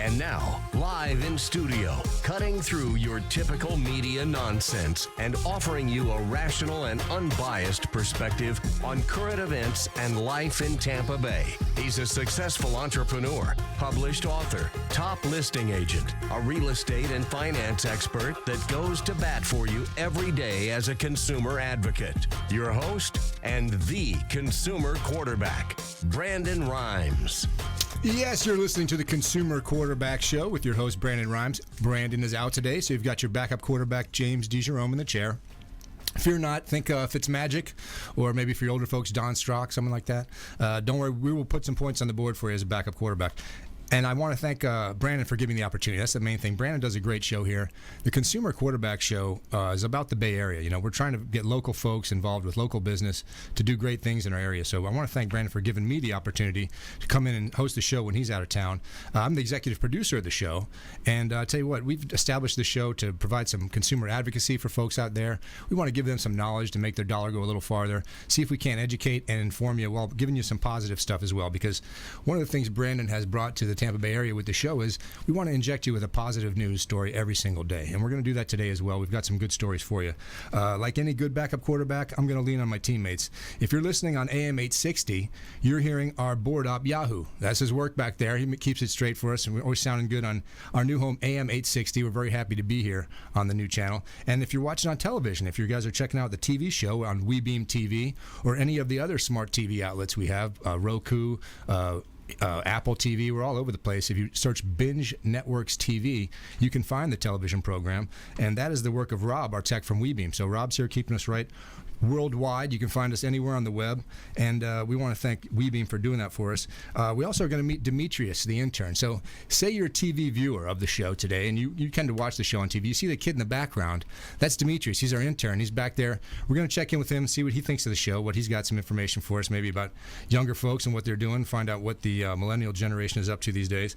And now, live in studio, cutting through your typical media nonsense and offering you a rational and unbiased perspective on current events and life in Tampa Bay. He's a successful entrepreneur, published author, top listing agent, a real estate and finance expert that goes to bat for you every day as a consumer advocate. Your host and the consumer quarterback, Brandon Rhymes. Yes, you're listening to the Consumer Quarterback Show with your host, Brandon Rhymes. Brandon is out today, so you've got your backup quarterback, James DeGerome, in the chair. Fear not. Think Fitzmagic, or maybe for your older folks, Don Strock, something like that. Don't worry, we will put some points on the board for you as a backup quarterback. And I want to thank Brandon for giving the opportunity. That's the main thing. Brandon does a great show here. The Consumer Quarterback Show is about the Bay Area. You know, we're trying to get local folks involved with local business to do great things in our area. So I want to thank Brandon for giving me the opportunity to come in and host the show when he's out of town. I'm the executive producer of the show. And I tell you what, we've established the show to provide some consumer advocacy for folks out there. We want to give them some knowledge to make their dollar go a little farther. See if we can't educate and inform you while giving you some positive stuff as well. Because one of the things Brandon has brought to the Tampa Bay area with the show is we want to inject you with a positive news story every single day, and we're going to do that today as well. We've got some good stories for you. Like any good backup quarterback, I'm going to lean on my teammates. If you're listening on AM 860, you're hearing our board op Yahoo. That's his work back there. He keeps it straight for us, and we're always sounding good on our new home AM 860. We're very happy to be here on the new channel. And if you're watching on television, if you guys are checking out the TV show on WeBeam TV or any of the other smart TV outlets we have, Roku, Apple TV, we're all over the place. If you search Binge Networks TV, you can find the television program, and that is the work of Rob, our tech from WeBeam. So Rob's here keeping us right worldwide. You can find us anywhere on the web, and we want to thank WeBeam for doing that for us. We also are going to meet Demetrius, the intern. So say you're a TV viewer of the show today, and you tend to watch the show on TV. You see the kid in the background. That's Demetrius. He's our intern. He's back there. We're going to check in with him, see what he thinks of the show, what he's got some information for us, maybe about younger folks and what they're doing, find out what the millennial generation is up to these days.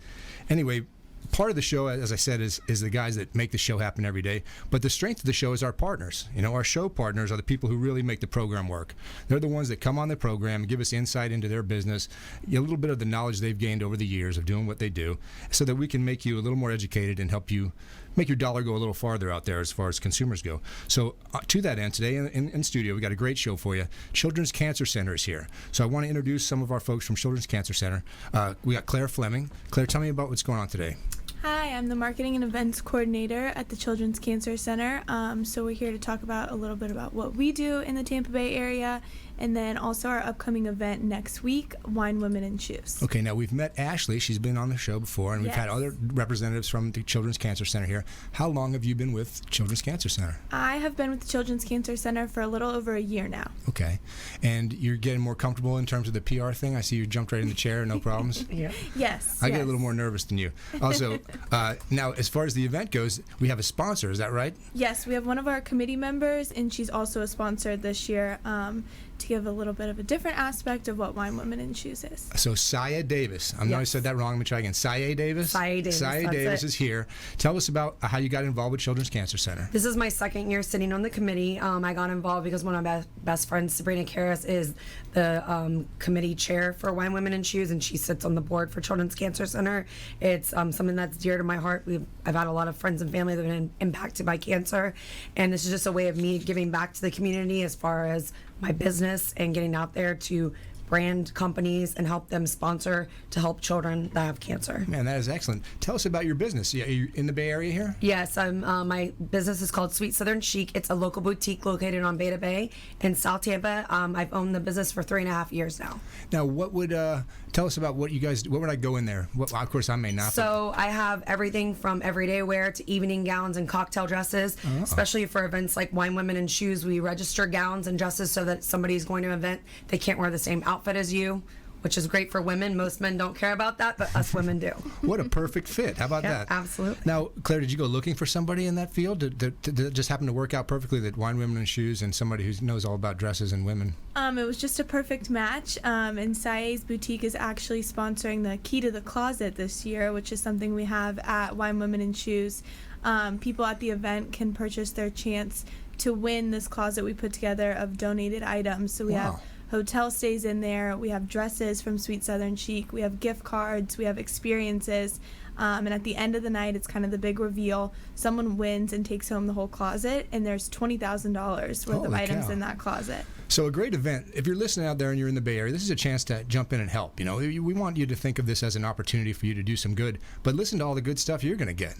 Anyway, part of the show, as I said, is the guys that make the show happen every day. But the strength of the show is our partners. You know, our show partners are the people who really make the program work. They're the ones that come on the program and give us insight into their business, a little bit of the knowledge they've gained over the years of doing what they do, so that we can make you a little more educated and help you make your dollar go a little farther out there as far as consumers go. So to that end, today in studio, we got a great show for you. Children's Cancer Center is here. So I want to introduce some of our folks from Children's Cancer Center. We got Clare Fleming. Clare, tell me about what's going on today. Hi, I'm the Marketing and Events Coordinator at the Children's Cancer Center. So we're here to talk about a little bit about what we do in the Tampa Bay area, and then also our upcoming event next week, Wine, Women, and Shoes. Okay, now we've met Ashley. She's been on the show before, and we've had other representatives from the Children's Cancer Center here. How long have you been with Children's Cancer Center? I have been with the Children's Cancer Center for a little over a year now. Okay, and you're getting more comfortable in terms of the PR thing? I see you jumped right in the chair, no problems? Yeah. Yes. I get a little more nervous than you. Also, now, as far as the event goes, we have a sponsor, is that right? Yes, we have one of our committee members, and she's also a sponsor this year to give a little bit of a different aspect of what Wine, Women, and Shoes is. So, Sayh Davis. I know I said that wrong. Let me try again. Sayh Davis? Sayh Davis. Sayh Davis is here. Tell us about how you got involved with Children's Cancer Center. This is my second year sitting on the committee. I got involved because one of my best friends, Sabrina Karras, is the committee chair for Wine, Women, and Shoes, and she sits on the board for Children's Cancer Center. It's something that's dear to my heart. I've had a lot of friends and family that have been impacted by cancer, and this is just a way of me giving back to the community as far as my business and getting out there to brand companies and help them sponsor to help children that have cancer. Man, that is excellent. Tell us about your business. Are you in the Bay Area here? Yes, my business is called Sweet Southern Chic. It's a local boutique located on Beta Bay in South Tampa. I've owned the business for 3.5 years now. Now, what would tell us about what you guys? What would I go in there? Of course, I may not. So I have everything from everyday wear to evening gowns and cocktail dresses. Especially for events like Wine, Women, and Shoes, we register gowns and dresses so that somebody's going to an event, they can't wear the same outfit as you, which is great for women. Most men don't care about that, but us women do. What a perfect fit. How about that? Absolutely. Now, Claire, did you go looking for somebody in that field? Did it just happen to work out perfectly that Wine, Women, and Shoes and somebody who knows all about dresses and women? It was just a perfect match. And Sayh's boutique is actually sponsoring the Key to the Closet this year, which is something we have at Wine, Women, and Shoes. People at the event can purchase their chance to win this closet we put together of donated items. So we have hotel stays in there, we have dresses from Sweet Southern Chic, we have gift cards, we have experiences. And at the end of the night, it's kind of the big reveal. Someone wins and takes home the whole closet, and there's $20,000 worth of Holy items cow. in that closet. So a great event. If you're listening out there and you're in the Bay Area, this is a chance to jump in and help. You know, we want you to think of this as an opportunity for you to do some good, but listen to all the good stuff you're going to get.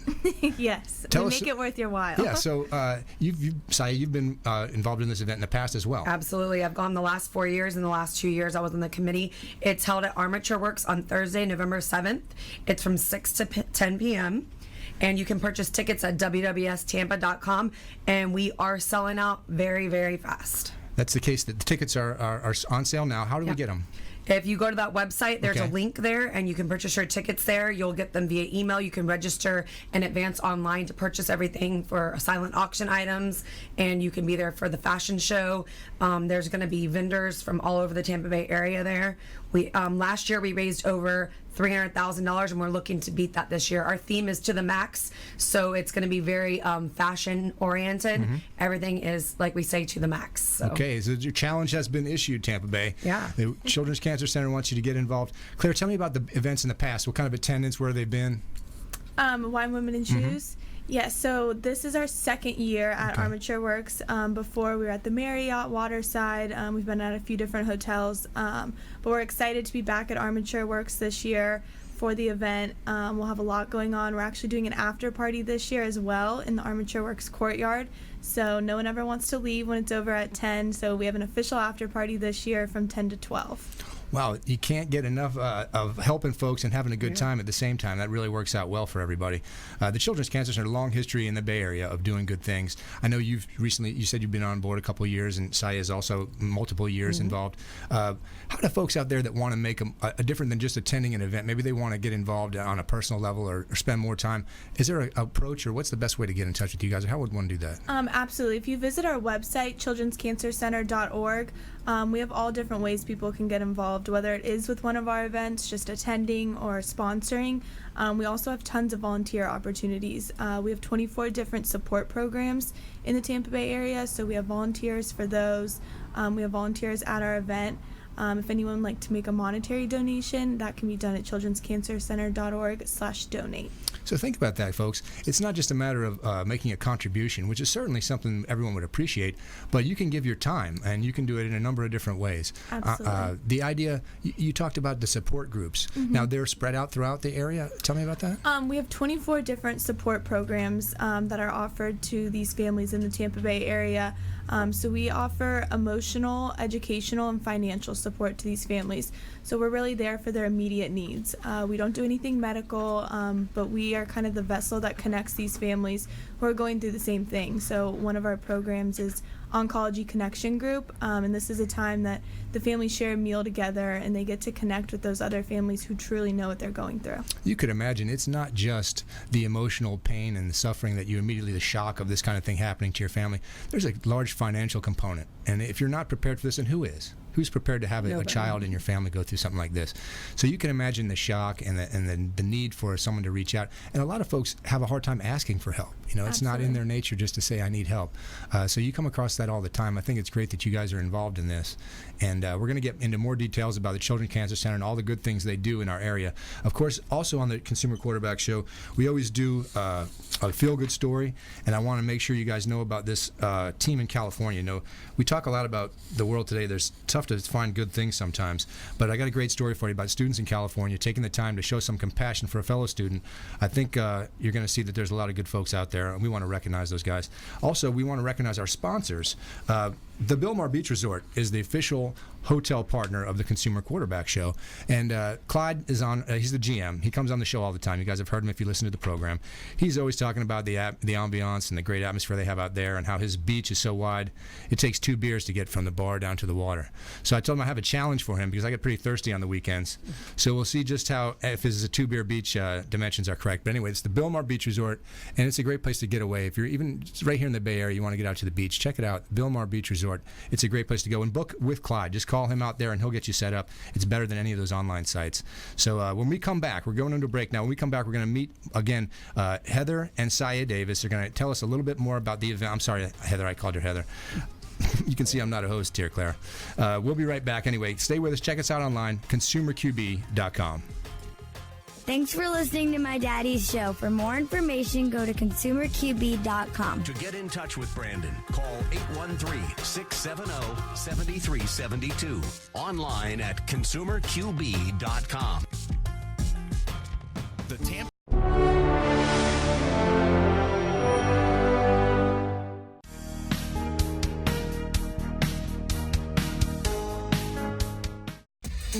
Yes, Tell we us- make it worth your while. Yeah, so Sayh, you've been involved in this event in the past as well. Absolutely. I've gone the last 4 years. In the last 2 years, I was on the committee. It's held at Armature Works on Thursday, November 7th. It's from 6 to 10 p.m. And you can purchase tickets at www.tampa.com. And we are selling out very, very fast. That's the case. That the tickets are on sale now. How do we get them? If you go to that website, there's Okay. a link there, and you can purchase your tickets there. You'll get them via email. You can register in advance online to purchase everything for silent auction items, and you can be there for the fashion show. There's going to be vendors from all over the Tampa Bay area there. We last year we raised over $300,000, and we're looking to beat that this year. Our theme is to the max, so it's going to be very fashion oriented. Everything is, like we say, to the max. So. Okay, so your challenge has been issued, Tampa Bay. Yeah. The Children's Cancer Center wants you to get involved. Claire, tell me about the events in the past. What kind of attendance, where they've been? Wine, Women, and Shoes. Yeah, so this is our second year at Armature Works. Before we were at the Marriott Waterside. We've been at a few different hotels, but we're excited to be back at Armature Works this year for the event. We'll have a lot going on. We're actually doing an after party this year as well in the Armature Works courtyard. So no one ever wants to leave when it's over at 10. So we have an official after party this year from 10 to 12. Wow, you can't get enough of helping folks and having a good time at the same time. That really works out well for everybody. The Children's Cancer Center, long history in the Bay Area of doing good things. I know you said you've been on board a couple of years, and Sayh is also multiple years involved. How do folks out there that want to make a different than just attending an event, maybe they want to get involved on a personal level or spend more time, is there an approach, or what's the best way to get in touch with you guys, or how would one do that? Absolutely. If you visit our website, childrenscancercenter.org, we have all different ways people can get involved, whether it is with one of our events, just attending or sponsoring. We also have tons of volunteer opportunities. We have 24 different support programs in the Tampa Bay area, so we have volunteers for those. We have volunteers at our event. If anyone would like to make a monetary donation, that can be done at childrenscancercenter.org/donate. So think about that, folks. It's not just a matter of making a contribution, which is certainly something everyone would appreciate, but you can give your time, and you can do it in a number of different ways. Absolutely. The idea, you talked about the support groups. Now, they're spread out throughout the area. Tell me about that. We have 24 different support programs that are offered to these families in the Tampa Bay area. So we offer emotional, educational, and financial support to these families. So we're really there for their immediate needs. We don't do anything medical, but we are kind of the vessel that connects these families who are going through the same thing. So one of our programs is Oncology Connection Group, and this is a time that the families share a meal together and they get to connect with those other families who truly know what they're going through. You could imagine it's not just the emotional pain and the suffering that you immediately, the shock of this kind of thing happening to your family. There's a large financial component, and if you're not prepared for this, then who is? Who's prepared to have a child in your family go through something like this? So you can imagine the shock and the need for someone to reach out. And a lot of folks have a hard time asking for help. You know, it's not in their nature just to say, I need help. So you come across that all the time. I think it's great that you guys are involved in this. And we're going to get into more details about the Children's Cancer Center and all the good things they do in our area. Of course, also on the Consumer Quarterback Show, we always do a feel-good story. And I want to make sure you guys know about this team in California. You know, we talk a lot about the world today. There's tough to find good things sometimes. But I got a great story for you about students in California taking the time to show some compassion for a fellow student. I think you're going to see that there's a lot of good folks out there, and we want to recognize those guys. Also, we want to recognize our sponsors. The Bilmar Beach Resort is the official hotel partner of the Consumer Quarterback Show. And Clyde is on, he's the GM. He comes on the show all the time. You guys have heard him if you listen to the program. He's always talking about the ambiance and the great atmosphere they have out there and how his beach is so wide. It takes 2 beers to get from the bar down to the water. So I told him I have a challenge for him because I get pretty thirsty on the weekends. So we'll see just how, if this is a 2-beer beach, dimensions are correct. But anyway, it's the Bilmar Beach Resort, and it's a great place to get away. If you're even right here in the Bay Area, you want to get out to the beach, check it out, Bilmar Beach Resort. It's a great place to go, and book with Clyde. Just call him out there and he'll get you set up. It's better than any of those online sites. So when we come back, we're going into a break now. When we come back, we're going to meet again Heather and Sayh Davis. They're going to tell us a little bit more about the event. I'm sorry, Heather, I called her Heather. You can see I'm not a host here, Claire. We'll be right back anyway. Stay with us. Check us out online, consumerqb.com. Thanks for listening to my daddy's show. For more information, go to consumerqb.com. To get in touch with Brandon, call 813-670-7372. Online at consumerqb.com. The Tampa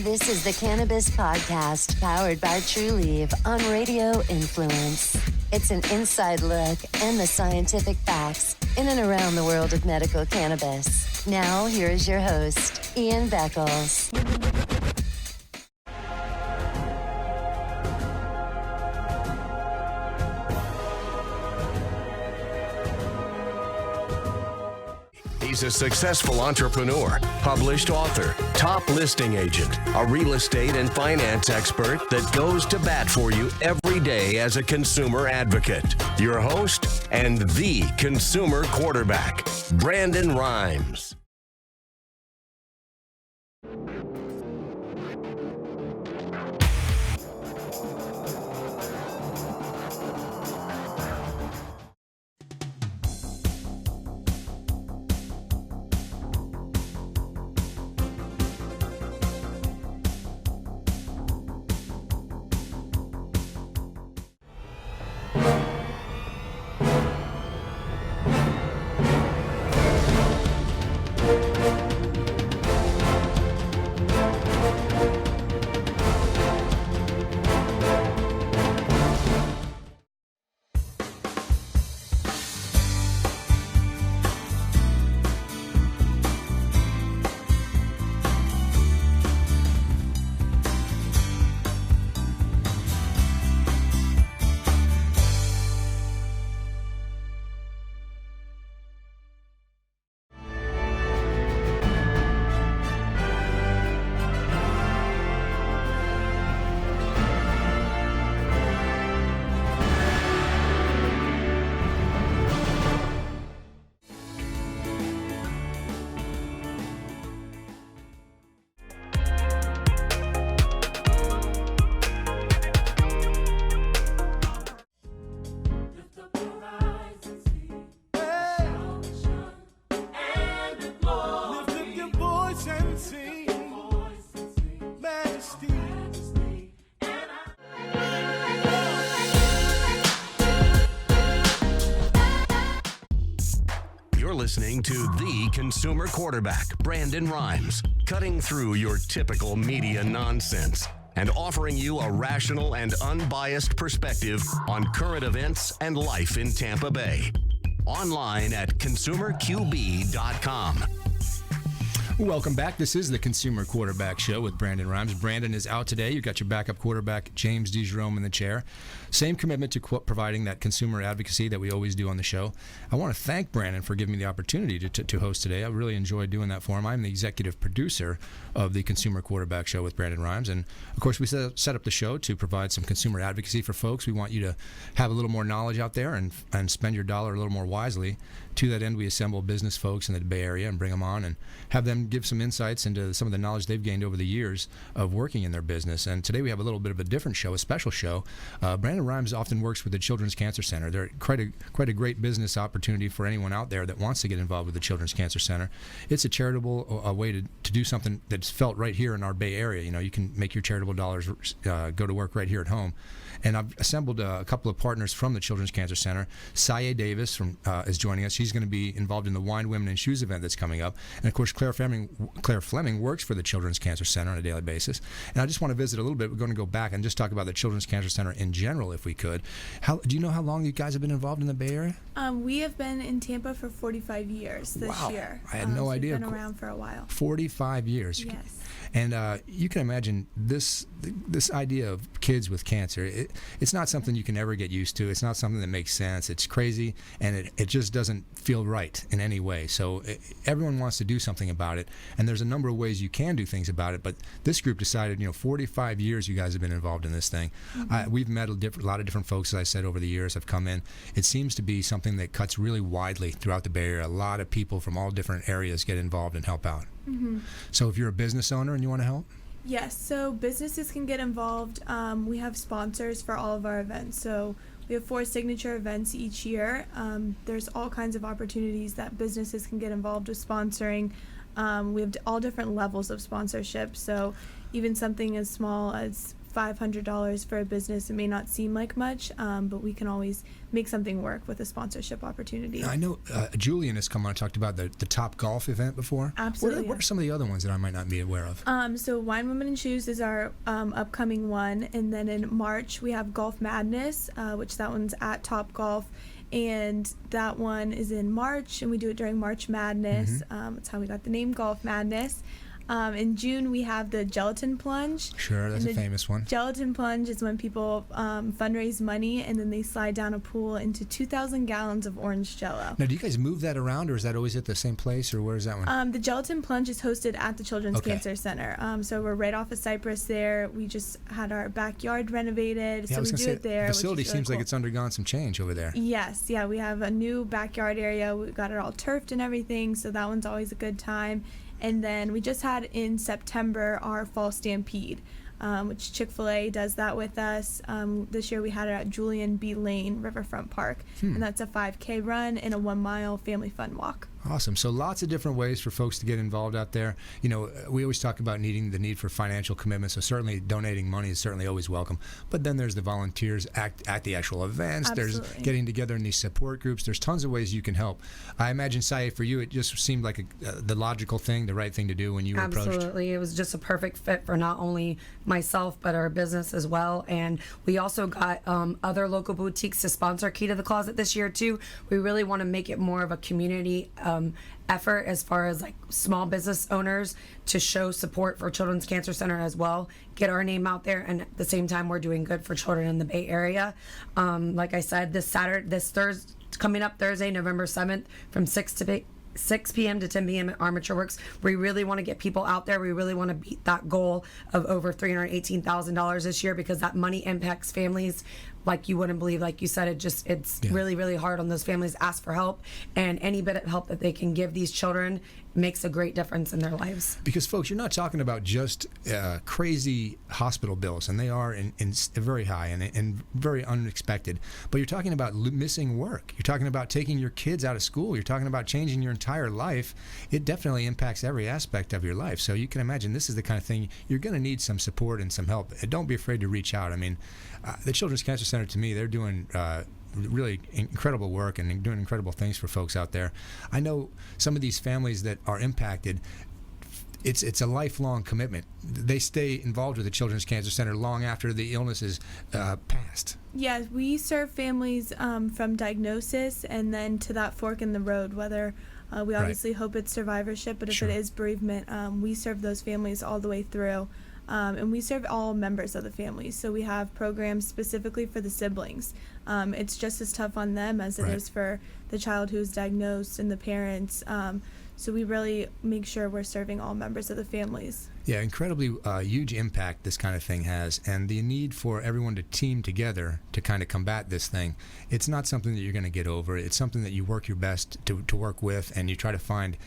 This is the Cannabis Podcast, powered by True Leaf on Radio Influence. It's an inside look and the scientific facts in and around the world of medical cannabis. Now, here is your host, Ian Beckles. He's a successful entrepreneur, published author, top listing agent, a real estate and finance expert that goes to bat for you every day as a consumer advocate. Your host and the consumer quarterback, Brandon Rhymes. Listening to the consumer quarterback, Brandon Rhymes, cutting through your typical media nonsense and offering you a rational and unbiased perspective on current events and life in Tampa Bay. Online at consumerqb.com. Welcome back. This is the Consumer Quarterback Show with Brandon Rhymes. Brandon is out today. You've got your backup quarterback, James DeGerome, in the chair. Same commitment to providing that consumer advocacy that we always do on the show. I want to thank Brandon for giving me the opportunity to host today. I really enjoyed doing that for him. I'm the executive producer of the Consumer Quarterback Show with Brandon Rhymes. And, of course, we set up the show to provide some consumer advocacy for folks. We want you to have a little more knowledge out there and spend your dollar a little more wisely. To that end, we assemble business folks in the Bay Area and bring them on and have them give some insights into some of the knowledge they've gained over the years of working in their business. And today we have a little bit of a different show, a special show. Brandon Rhymes often works with the Children's Cancer Center. They're quite a great business opportunity for anyone out there that wants to get involved with the Children's Cancer Center. It's a charitable way to do something that's felt right here in our Bay Area. You know, you can make your charitable dollars go to work right here at home. And I've assembled a couple of partners from the Children's Cancer Center. Sayh Davis is joining us. She's going to be involved in the Wine, Women, and Shoes event that's coming up. And, of course, Clare Fleming works for the Children's Cancer Center on a daily basis. And I just want to visit a little bit. We're going to go back and just talk about the Children's Cancer Center in general, if we could. Do you know how long you guys have been involved in the Bay Area? We have been in Tampa for 45 years this year. I had no idea. We've been around for a while. 45 years. Yes. And you can imagine this idea of kids with cancer, it's not something you can ever get used to. It's not something that makes sense. It's crazy, and it just doesn't feel right in any way. So everyone wants to do something about it, and there's a number of ways you can do things about it. But this group decided, 45 years you guys have been involved in this thing. Mm-hmm. We've met a lot of different folks, as I said, over the years have come in. It seems to be something that cuts really widely throughout the Bay Area. A lot of people from all different areas get involved and help out. Mm-hmm. So if you're a business owner and you want to help, Yes, so businesses can get involved. We have sponsors for all of our events. So we have 4 signature events each year. There's all kinds of opportunities that businesses can get involved with sponsoring. We have all different levels of sponsorship. So even something as small as $500 for a business, it may not seem like much, but we can always make something work with a sponsorship opportunity. I know Julian has come on and talked about the Top Golf event before. Absolutely. What are some of the other ones that I might not be aware of? So Wine, Women, and Shoes is our upcoming one. And then in March, we have Golf Madness, which that one's at Top Golf. And that one is in March, and we do it during March Madness. That's how we got the name Golf Madness. In June, we have the Gelatin Plunge. Sure, that's a famous one. Gelatin Plunge is when people fundraise money, and then they slide down a pool into 2,000 gallons of orange Jell-O. Now, do you guys move that around, or is that always at the same place, or where is that one? The Gelatin Plunge is hosted at the Children's Cancer Center. So we're right off of Cypress there. We just had our backyard renovated, so we do it there. The facility which is really seems like it's undergone some change over there. Yes, yeah, we have a new backyard area. We got it all turfed and everything, so that one's always a good time. And then we just had in September our Fall Stampede, which Chick-fil-A does that with us. This year we had it at Julian B. Lane Riverfront Park, and that's a 5K run and a 1-mile family fun walk. Awesome. So lots of different ways for folks to get involved out there. You know, we always talk about the need for financial commitment, so certainly donating money is certainly always welcome. But then there's the volunteers at the actual events. Absolutely. There's getting together in these support groups. There's tons of ways you can help. I imagine, Sayh, for you, it just seemed like the logical thing, the right thing to do when you were approached. Absolutely. It was just a perfect fit for not only myself, but our business as well. And we also got other local boutiques to sponsor Key to the Closet this year, too. We really want to make it more of a community effort as far as like small business owners to show support for Children's Cancer Center as well, get our name out there, and at the same time we're doing good for children in the Bay Area. Like I said, this Thursday, coming up Thursday, November 7th, from 6 p.m. to 10 p.m. at Armature Works. We really want to get people out there. We really want to beat that goal of over $318,000 this year, because that money impacts families like you wouldn't believe. Like you said, it's really, really hard on those families to ask for help, and any bit of help that they can give these children makes a great difference in their lives. Because, folks, you're not talking about just crazy hospital bills, and they are in very high and very unexpected, but you're talking about missing work. You're talking about taking your kids out of school. You're talking about changing your entire life. It definitely impacts every aspect of your life. So you can imagine this is the kind of thing you're going to need some support and some help. And don't be afraid to reach out. I mean, the Children's Cancer Center, to me, they're doing really incredible work and doing incredible things for folks out there. I know some of these families that are impacted, it's a lifelong commitment. They stay involved with the Children's Cancer Center long after the illness is passed. Yeah, we serve families from diagnosis and then to that fork in the road, whether we obviously hope it's survivorship, but if it is bereavement, we serve those families all the way through. And we serve all members of the family. So we have programs specifically for the siblings. It's just as tough on them as it is for the child who's diagnosed and the parents. So we really make sure we're serving all members of the families. Yeah, incredibly huge impact this kind of thing has, and the need for everyone to team together to kind of combat this thing. It's not something that you're going to get over. It's something that you work your best to work with, and you try to find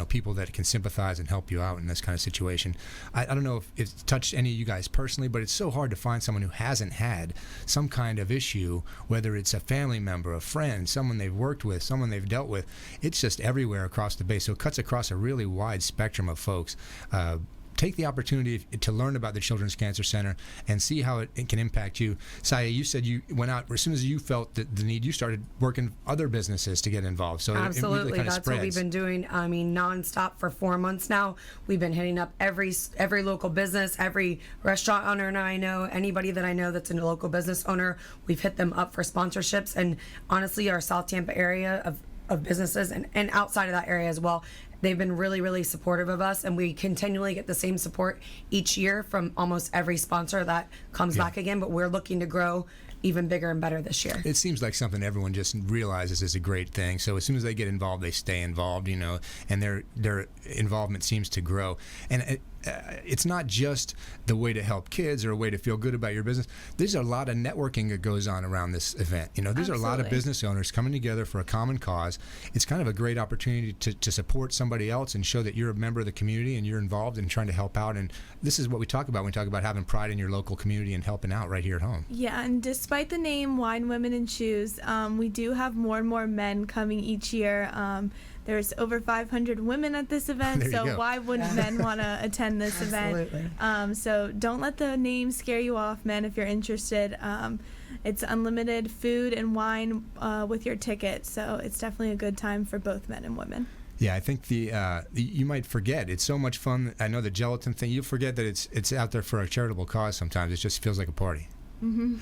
people that can sympathize and help you out in this kind of situation. I don't know if it's touched any of you guys personally, but it's so hard to find someone who hasn't had some kind of issue, whether it's a family member, a friend, someone they've worked with, someone they've dealt with. It's just everywhere across the Bay, so it cuts across a really wide spectrum of folks. Take the opportunity to learn about the Children's Cancer Center and see how it can impact you. Sayh, you said you went out, as soon as you felt the need, you started working other businesses to get involved. So absolutely, it really kind of that's spreads. what we've been doing. I mean, nonstop for 4 months now. We've been hitting up every local business, every restaurant owner I know, anybody that I know that's a local business owner. We've hit them up for sponsorships, and honestly, our South Tampa area of businesses and outside of that area as well, they've been really, really supportive of us, and we continually get the same support each year from almost every sponsor that comes back again. But we're looking to grow even bigger and better this year. It seems like something everyone just realizes is a great thing. So as soon as they get involved, they stay involved, and their involvement seems to grow. And it's not just the way to help kids or a way to feel good about your business. There's a lot of networking that goes on around this event. There's a lot of business owners coming together for a common cause. It's kind of a great opportunity to support somebody else and show that you're a member of the community and you're involved in trying to help out. And this is what we talk about when we talk about having pride in your local community and helping out right here at home. Yeah, and despite the name Wine, Women, and Shoes, we do have more and more men coming each year. There's over 500 women at this event, so why wouldn't men want to attend this event? So don't let the name scare you off, men, if you're interested. It's unlimited food and wine with your ticket, so it's definitely a good time for both men and women. Yeah, I think you might forget. It's so much fun. I know the gelatin thing. You forget that it's out there for a charitable cause sometimes. It just feels like a party. Mm-hmm.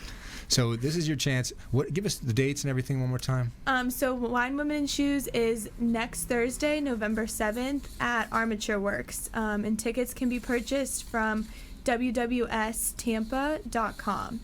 So this is your chance. Give us the dates and everything one more time. So Wine, Women, and Shoes is next Thursday, November 7th at Armature Works. And tickets can be purchased from www.tampa.com.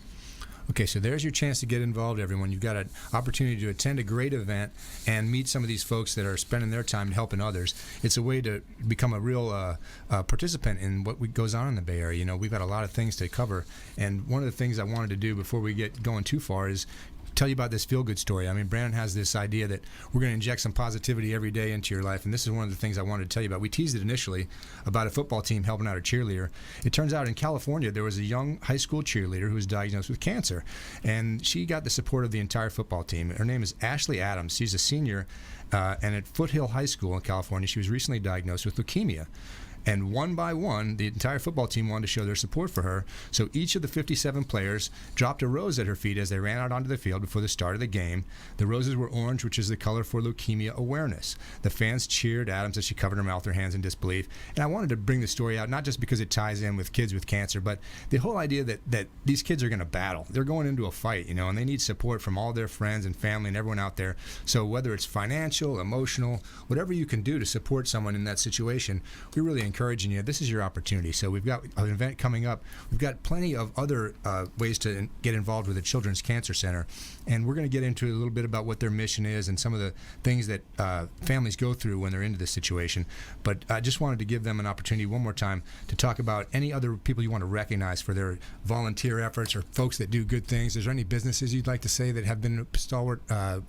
Okay, so there's your chance to get involved, everyone. You've got an opportunity to attend a great event and meet some of these folks that are spending their time helping others. It's a way to become a real participant in what goes on in the Bay Area. We've got a lot of things to cover, and one of the things I wanted to do before we get going too far is tell you about this feel-good story. I mean, Brandon has this idea that we're going to inject some positivity every day into your life, and this is one of the things I wanted to tell you about. We teased it initially about a football team helping out a cheerleader. It turns out in California there was a young high school cheerleader who was diagnosed with cancer, and she got the support of the entire football team. Her name is Ashley Adams. She's a senior, and at Foothill High School in California, she was recently diagnosed with leukemia. And one by one, the entire football team wanted to show their support for her. So each of the 57 players dropped a rose at her feet as they ran out onto the field before the start of the game. The roses were orange, which is the color for leukemia awareness. The fans cheered Adams as she covered her mouth, her hands in disbelief. And I wanted to bring the story out, not just because it ties in with kids with cancer, but the whole idea that these kids are going to battle. They're going into a fight, and they need support from all their friends and family and everyone out there. So whether it's financial, emotional, whatever you can do to support someone in that situation, we really encouraging you. This is your opportunity. So we've got an event coming up. We've got plenty of other ways to get involved with the Children's Cancer Center, and we're going to get into a little bit about what their mission is and some of the things that families go through when they're into this situation. But I just wanted to give them an opportunity one more time to talk about any other people you want to recognize for their volunteer efforts or folks that do good things. Is there any businesses you'd like to say that have been stalwart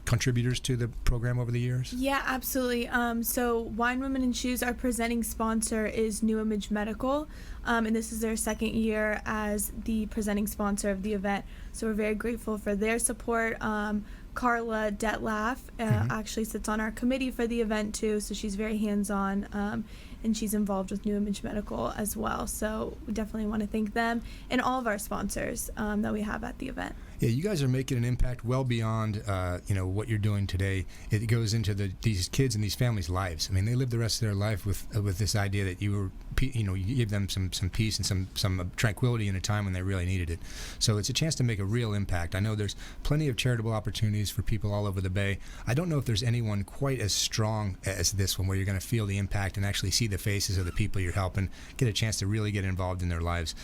contributors to the program over the years? Yeah, absolutely. So Wine, Women, and Shoes, our presenting sponsor is New Image Medical, and this is their second year as the presenting sponsor of the event. So we're very grateful for their support. Carla Detlaff actually sits on our committee for the event too, so she's very hands-on, and she's involved with New Image Medical as well. So we definitely want to thank them and all of our sponsors that we have at the event. Yeah, you guys are making an impact well beyond what you're doing today. It goes into these kids and these families' lives. I mean, they live the rest of their life with this idea that you gave them some peace and some tranquility in a time when they really needed it. So it's a chance to make a real impact. I know there's plenty of charitable opportunities for people all over the Bay. I don't know if there's anyone quite as strong as this one, where you're going to feel the impact and actually see the faces of the people you're helping, get a chance to really get involved in their lives.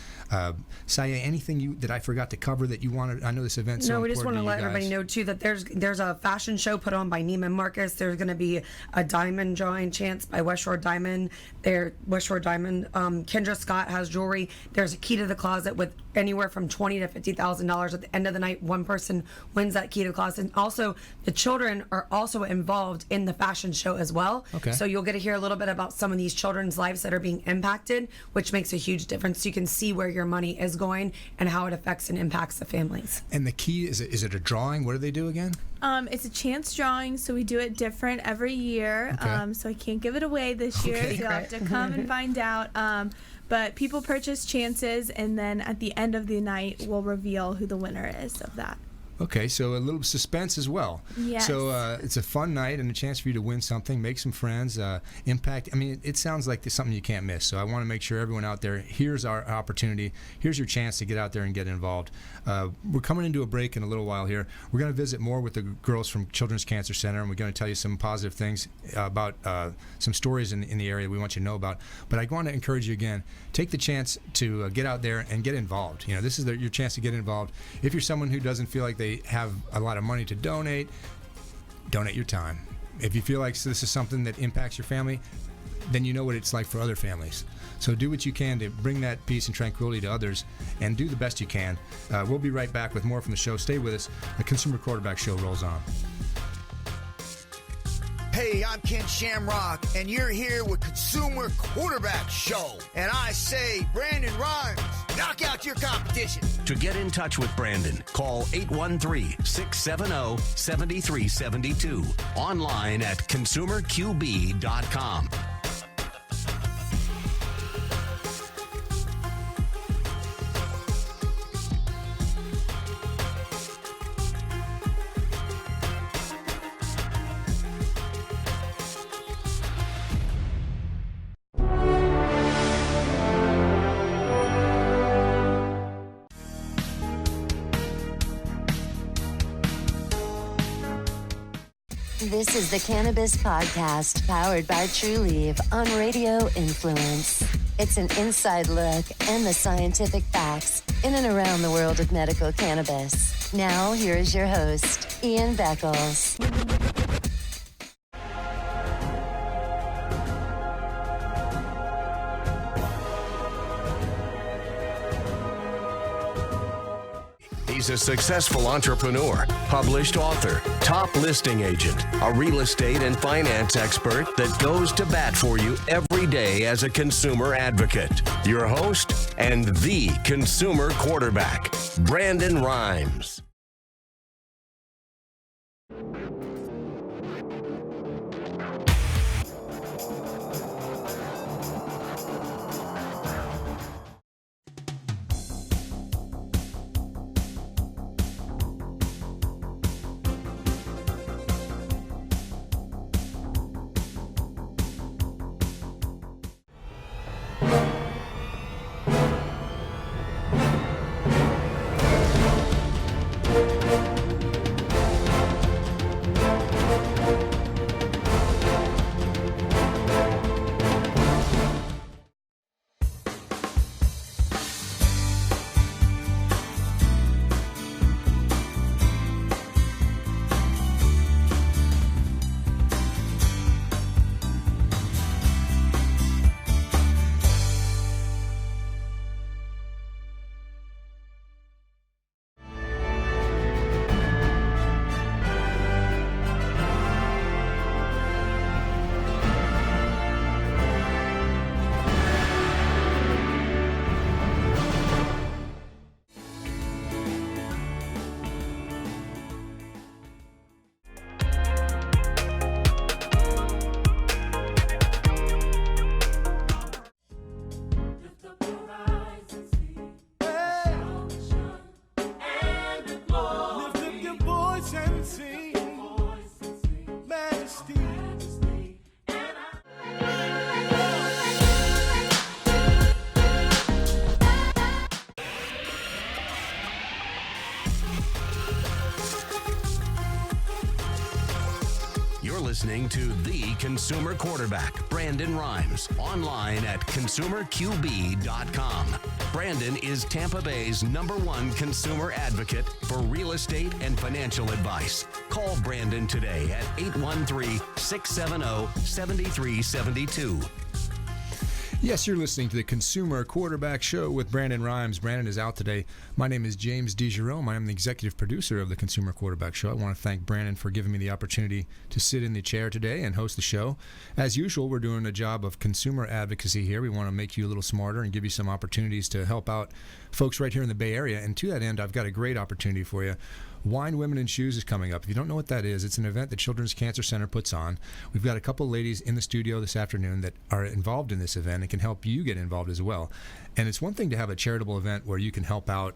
Sayh, anything that I forgot to cover that you wanted? I know this event's so important. No, we just want to let guys. Everybody know too that there's a fashion show put on by Neiman Marcus. There's going to be a diamond drawing chance by West Shore Diamond. Kendra Scott has jewelry. There's a key to the closet with anywhere from $20,000 to $50,000. At the end of the night, one person wins that key to the closet. And also, the children are also involved in the fashion show as well. Okay. So you'll get to hear a little bit about some of these children's lives that are being impacted, which makes a huge difference. So you can see where your money is going and how it affects and impacts the families. And the key, is it a drawing? What do they do again? It's a chance drawing, so we do it different every year. Okay. So I can't give it away this year. Okay. So you'll have to come and find out. But people purchase chances, and then at the end of the night, we'll reveal who the winner is of that. Okay, so a little suspense as well. Yes. So it's a fun night and a chance for you to win something, make some friends, impact. I mean, it sounds like there's something you can't miss. So I want to make sure everyone out there, here's our opportunity. Here's your chance to get out there and get involved. We're coming into a break in a little while here. We're going to visit more with the girls from Children's Cancer Center, and we're going to tell you some positive things about some stories in the area we want you to know about. But I want to encourage you again, take the chance to get out there and get involved. You know, this is your chance to get involved. If you're someone who doesn't feel like they have a lot of money to donate your time. If you feel like this is something that impacts your family, then you know what it's like for other families. So do what you can to bring that peace and tranquility to others, and do the best you can. We'll be right back with more from the show. Stay with us. The Consumer Quarterback Show rolls on. Hey, I'm Ken Shamrock, and you're here with Consumer Quarterback Show. And I say, Brandon Rhymes, knock out your competition. To get in touch with Brandon, call 813-670-7372. Online at consumerqb.com. This is the Cannabis Podcast, powered by True Leaf on Radio Influence. It's an inside look and the scientific facts in and around the world of medical cannabis. Now, here is your host, Ian Beckles. He's a successful entrepreneur, published author, top listing agent, a real estate and finance expert that goes to bat for you every day as a consumer advocate. Your host and the consumer quarterback, Brandon Rhymes. Listening to the consumer quarterback, Brandon Rhymes, online at consumerqb.com. Brandon is Tampa Bay's #1 consumer advocate for real estate and financial advice. Call Brandon today at 813-670-7372. Yes, you're listening to the Consumer Quarterback Show with Brandon Rhymes. Brandon is out today. My name is James DeGerome. I am the executive producer of the Consumer Quarterback Show. I want to thank Brandon for giving me the opportunity to sit in the chair today and host the show. As usual, we're doing a job of consumer advocacy here. We want to make you a little smarter and give you some opportunities to help out folks right here in the Bay Area. And to that end, I've got a great opportunity for you. Wine, Women, and Shoes is coming up. If you don't know what that is, it's an event the Children's Cancer Center puts on. We've got a couple ladies in the studio this afternoon that are involved in this event and can help you get involved as well. And it's one thing to have a charitable event where you can help out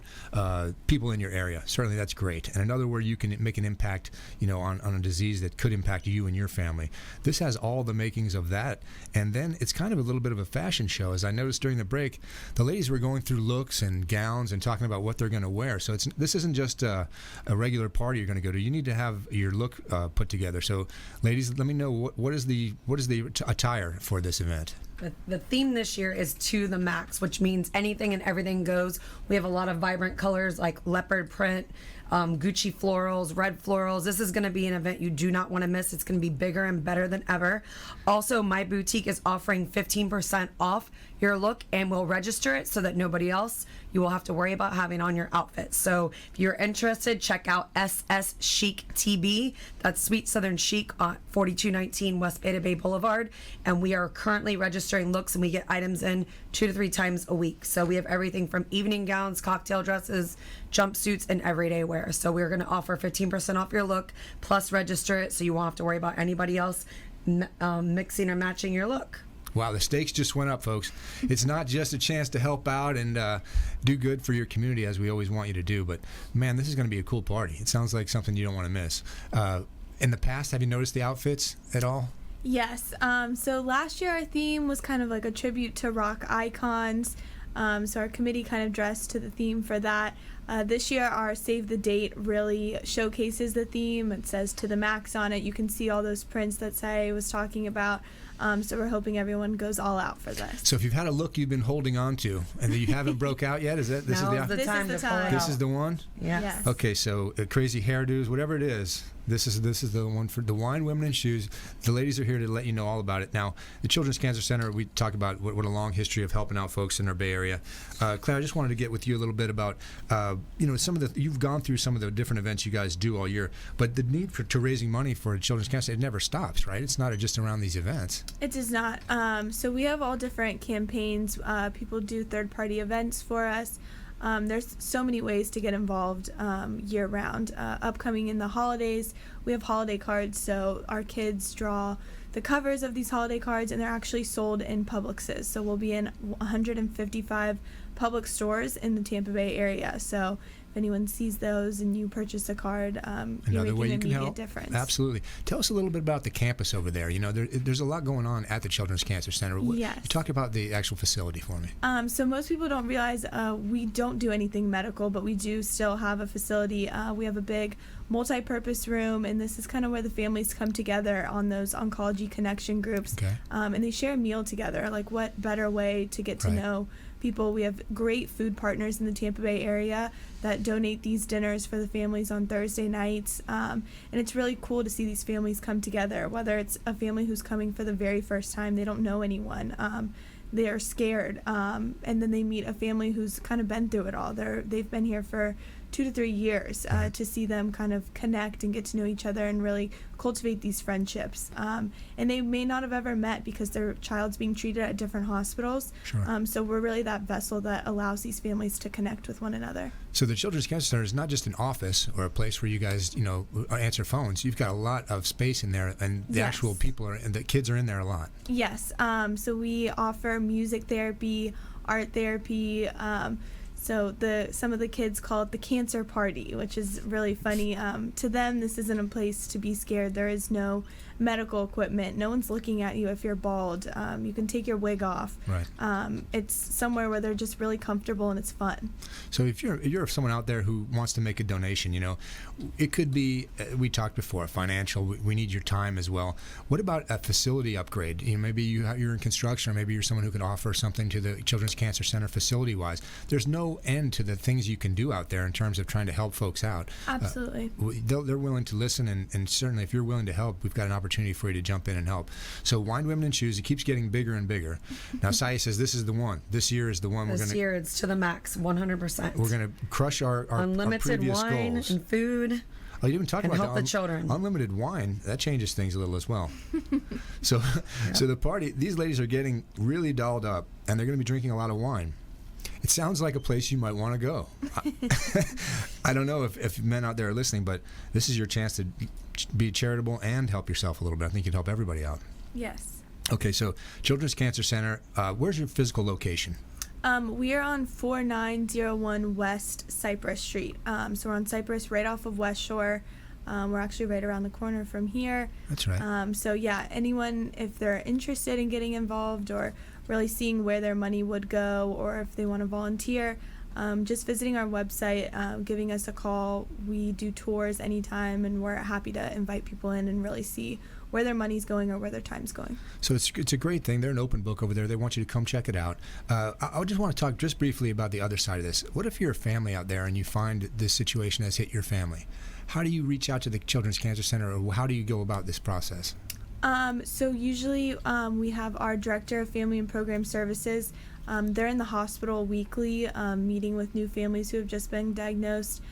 people in your area. Certainly that's great. And another where you can make an impact, on a disease that could impact you and your family. This has all the makings of that. And then it's kind of a little bit of a fashion show. As I noticed during the break, the ladies were going through looks and gowns and talking about what they're going to wear. So this isn't just a regular party you're going to go to. You need to have your look put together. So ladies, let me know what is the attire for this event? The theme this year is to the max, which means anything and everything goes. We have a lot of vibrant colors like leopard print, Gucci florals, red florals. This is going to be an event you do not want to miss. It's going to be bigger and better than ever. Also, my boutique is offering 15% off your look, and we'll register it so that nobody else you will have to worry about having on your outfit. So if you're interested, check out SS Chic TB. That's Sweet Southern Chic on 4219 West Beta Bay Boulevard. And we are currently registering looks, and we get items in 2 to 3 times a week. So we have everything from evening gowns, cocktail dresses, jumpsuits, and everyday wear. So we're going to offer 15% off your look, plus register it so you won't have to worry about anybody else mixing or matching your look. Wow, the stakes just went up, folks. It's not just a chance to help out and do good for your community, as we always want you to do, but man, this is going to be a cool party. It sounds like something you don't want to miss. In the past, have you noticed the outfits at all? Yes. So last year our theme was kind of like a tribute to rock icons. So our committee kind of dressed to the theme for that. This year our Save the Date really showcases the theme. It says to the max on it. You can see all those prints that Sayh was talking about. So we're hoping everyone goes all out for this. So if you've had a look you've been holding on to and that you haven't broke out yet, is that this is the time to pull it out. This is the one? Yes. Okay, so crazy hairdos, whatever it is, this is the one for the Wine, Women, and Shoes. The ladies are here to let you know all about it. Now, the Children's Cancer Center, we talk about what a long history of helping out folks in our Bay Area. Claire, I just wanted to get with you a little bit about, some of you've gone through some of the different events you guys do all year, but the need to raising money for Children's Cancer, it never stops, right? It's not just around these events. It does not. So we have all different campaigns. People do third-party events for us. There's so many ways to get involved year-round. Upcoming in the holidays, we have holiday cards, so our kids draw the covers of these holiday cards, and they're actually sold in Publixes. So we'll be in 155 Publix stores in the Tampa Bay area. So if anyone sees those and you purchase a card, you're making an immediate difference. Absolutely. Tell us a little bit about the campus over there. There's a lot going on at the Children's Cancer Center. Yes. You talk about the actual facility for me. So most people don't realize we don't do anything medical, but we do still have a facility. We have a big multi-purpose room, and this is kind of where the families come together on those oncology connection groups. Okay. And they share a meal together. Like, what better way to get to know people? We have great food partners in the Tampa Bay area that donate these dinners for the families on Thursday nights, and it's really cool to see these families come together, whether it's a family who's coming for the very first time, they don't know anyone, they're scared, and then they meet a family who's kind of been through it all. They've been here for 2 to 3 years, to see them kind of connect and get to know each other and really cultivate these friendships. And they may not have ever met because their child's being treated at different hospitals. Sure. So we're really that vessel that allows these families to connect with one another. So the Children's Cancer Center is not just an office or a place where you guys, answer phones. You've got a lot of space in there, and the actual people and the kids are in there a lot. Yes. So we offer music therapy, art therapy. So some of the kids call it the cancer party, which is really funny. To them, this isn't a place to be scared. There is no medical equipment. No one's looking at you if you're bald. You can take your wig off. Right. It's somewhere where they're just really comfortable and it's fun. So if you're someone out there who wants to make a donation, it could be, we talked before, financial. We need your time as well. What about a facility upgrade? Maybe you're in construction, or maybe you're someone who could offer something to the Children's Cancer Center facility-wise. There's no end to the things you can do out there in terms of trying to help folks out. Absolutely. They're willing to listen, and certainly if you're willing to help, we've got an opportunity for you to jump in and help. So Wine, Women, and Shoes, it keeps getting bigger and bigger. Now Sayh says this is the one. This year is the one. This year it's to the max, 100%. We're going to crush our unlimited previous wine goals. And food. Oh, you didn't talk about help the children. Unlimited wine. That changes things a little as well. So the party, these ladies are getting really dolled up, and they're going to be drinking a lot of wine. It sounds like a place you might want to go. I don't know if men out there are listening, but this is your chance to be charitable and help yourself a little bit. I think you'd help everybody out. Yes. Okay, so Children's Cancer Center, where's your physical location? We are on 4901 West Cypress Street. So we're on Cypress right off of West Shore. We're actually right around the corner from here. That's right. So yeah, anyone, if they're interested in getting involved or really seeing where their money would go, or if they want to volunteer, just visiting our website, giving us a call. We do tours anytime, and we're happy to invite people in and really see where their money's going or where their time's going. So it's a great thing. They're an open book over there. They want you to come check it out. I just want to talk just briefly about the other side of this. What if you're a family out there and you find this situation has hit your family? How do you reach out to the Children's Cancer Center, or how do you go about this process? So usually we have our Director of Family and Program Services. They're in the hospital weekly, meeting with new families who have just been diagnosed.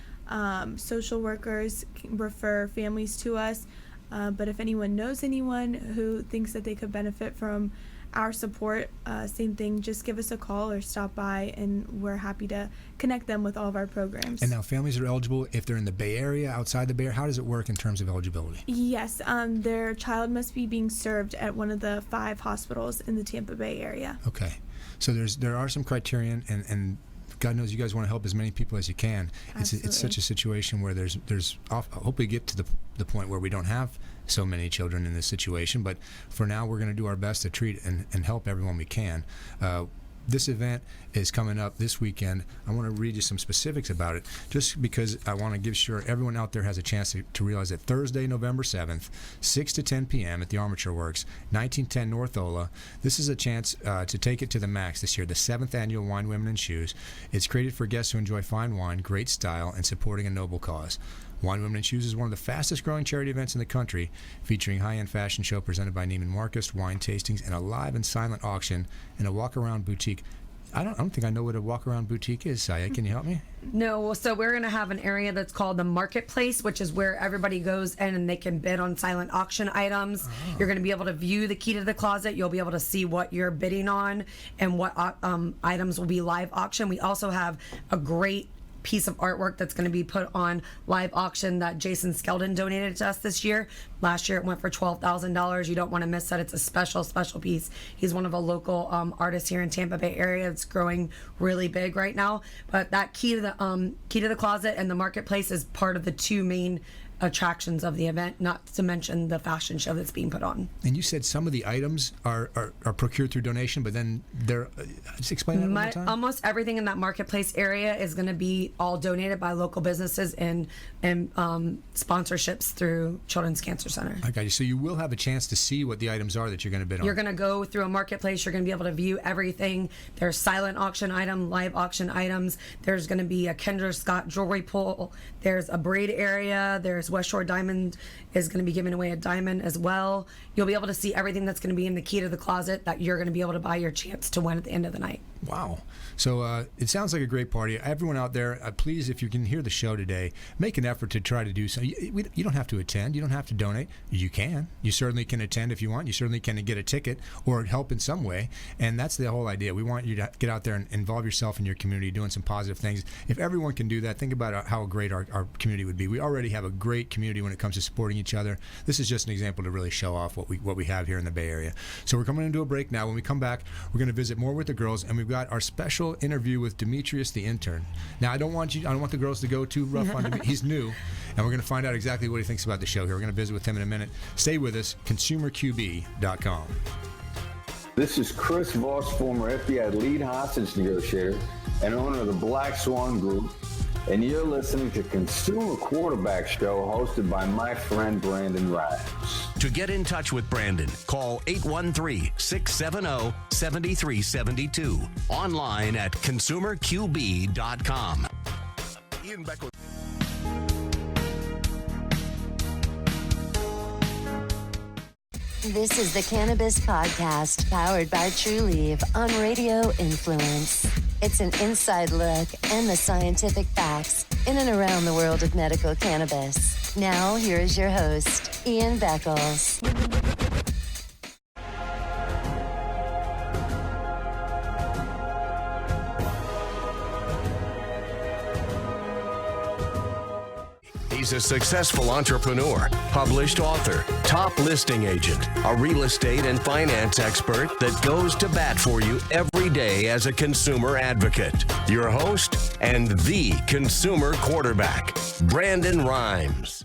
Social workers refer families to us. But if anyone knows anyone who thinks that they could benefit from our support, same thing, just give us a call or stop by, and we're happy to connect them with all of our programs. And now families are eligible if they're in the Bay Area, outside the Bay Area. How does it work in terms of eligibility? Yes, their child must be being served at one of the 5 hospitals in the Tampa Bay area. Okay. So there are some criterion, and God knows you guys want to help as many people as you can. It's such a situation where there's hopefully get to the point where we don't have so many children in this situation, but for now we're going to do our best to treat and help everyone we can. This event is coming up this weekend. I want to read you some specifics about it, just because I want to give sure everyone out there has a chance to realize that Thursday, November 7th, 6 to 10 p.m. at the Armature Works, 1910 North Ola. This is a chance to take it to the max this year, the 7th annual Wine, Women, and Shoes. It's created for guests who enjoy fine wine, great style, and supporting a noble cause. Wine, Women, and Shoes is one of the fastest growing charity events in the country, featuring high-end fashion show presented by Neiman Marcus, wine tastings, and a live and silent auction, and a walk-around boutique. I don't think I know what a walk-around boutique is, Sayh. Can you help me? No, so we're going to have an area that's called the Marketplace, which is where everybody goes in and they can bid on silent auction items. Oh. You're going to be able to view the key to the closet. You'll be able to see what you're bidding on and what items will be live auction. We also have a great piece of artwork that's going to be put on live auction that Jason Skeldon donated to us this year. Last year it went for $12,000. You don't want to miss that. It's a special piece. He's one of a local artists here in Tampa Bay area. It's growing really big right now. But that key to the closet and the Marketplace is part of the 2 main attractions of the event, not to mention the fashion show that's being put on. And you said some of the items are procured through donation, but then they're just explain that one more time. Almost everything in that Marketplace area is going to be all donated by local businesses and sponsorships through Children's Cancer Center. I got you. So you will have a chance to see what the items are that you're going to bid on. You're going to go through a Marketplace. You're going to be able to view everything. There's silent auction item, live auction items. There's going to be a Kendra Scott jewelry pull. There's a braid area. There's West Shore Diamond is going to be giving away a diamond as well. You'll be able to see everything that's going to be in the key to the closet that you're going to be able to buy your chance to win at the end of the night. Wow. So it sounds like a great party. Everyone out there, please, if you can hear the show today, make an effort to try to do so. You don't have to attend. You don't have to donate. You can. You certainly can attend if you want. You certainly can get a ticket or help in some way. And that's the whole idea. We want you to get out there and involve yourself in your community, doing some positive things. If everyone can do that, think about how great our community would be. We already have a great community when it comes to supporting each other. This is just an example to really show off what we have here in the Bay Area. So we're coming into a break now. When we come back, we're going to visit more with the girls, and we've got our special interview with Demetrius, the intern. Now, I don't want the girls to go too rough on Demetrius. He's new, and we're going to find out exactly what he thinks about the show here. We're going to visit with him in a minute. Stay with us, consumerqb.com. This is Chris Voss, former FBI lead hostage negotiator and owner of the Black Swan Group, and you're listening to Consumer Quarterback Show, hosted by my friend Brandon Rhymes. To get in touch with Brandon, call 813-670-7372. Online at consumerqb.com. Ian Beckler. This is the Cannabis Podcast, powered by True Leaf on Radio Influence. It's an inside look and the scientific facts in and around the world of medical cannabis. Now, here is your host, Ian Beckles. He's a successful entrepreneur, published author, top listing agent, a real estate and finance expert that goes to bat for you every day as a consumer advocate. Your host and the consumer quarterback, Brandon Rhymes.